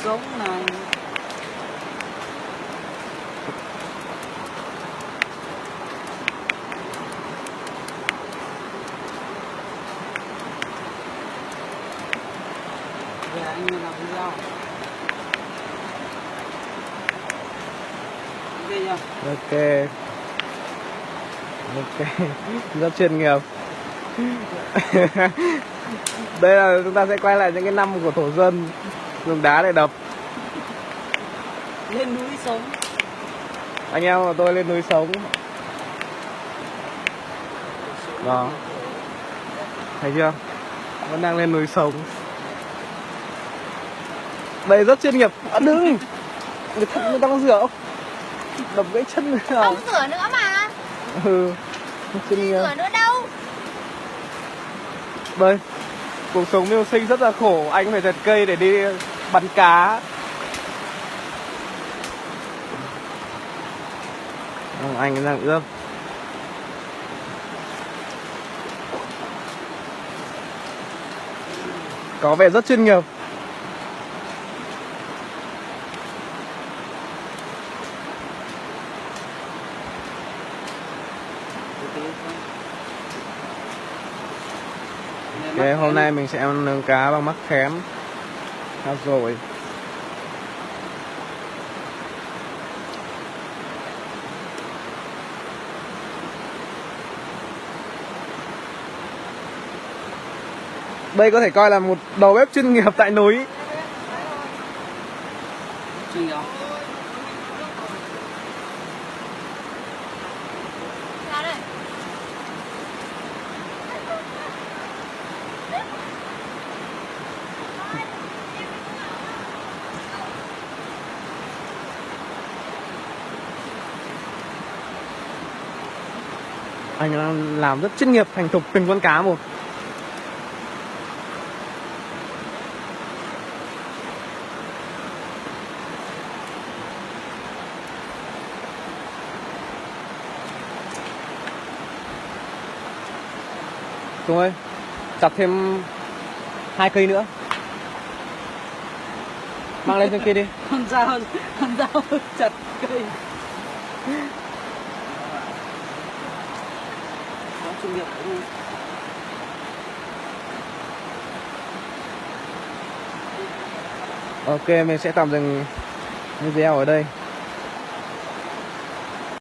sống này. Về anh làm video. Ok. Ok. Rất chuyên nghiệp. Đây là chúng ta sẽ quay lại những cái năm của thổ dân dùng đá để đập. Lên núi sống. Anh em của tôi lên núi sống. Đó. Thấy chưa? Vẫn đang lên núi sống. Đây rất chuyên nghiệp. À, đừng. Người ta có rửa không? Đập gãy chân nữa. Không rửa nữa mà. Ừ. Chuyên nghiệp. Rửa nữa đâu. Đây. Cuộc sống mưu sinh rất là khổ. Anh phải chặt cây để đi bắn cá. Anh đang ướp. Có vẻ rất chuyên nghiệp. Ok, hôm nay mình sẽ nướng cá bằng mắc khén. Rồi. Đây có thể coi là một đầu bếp chuyên nghiệp tại núi. Chuyên nghiệp. Ra đây. Anh đang làm rất chuyên nghiệp, thành thục từng con cá một. Tùng ơi, chặt thêm 2 cây nữa. Mang lên trên kia đi. Con dao chặt cây. Có chuyên nghiệp không? Ok, mình sẽ tạm dừng video ở đây.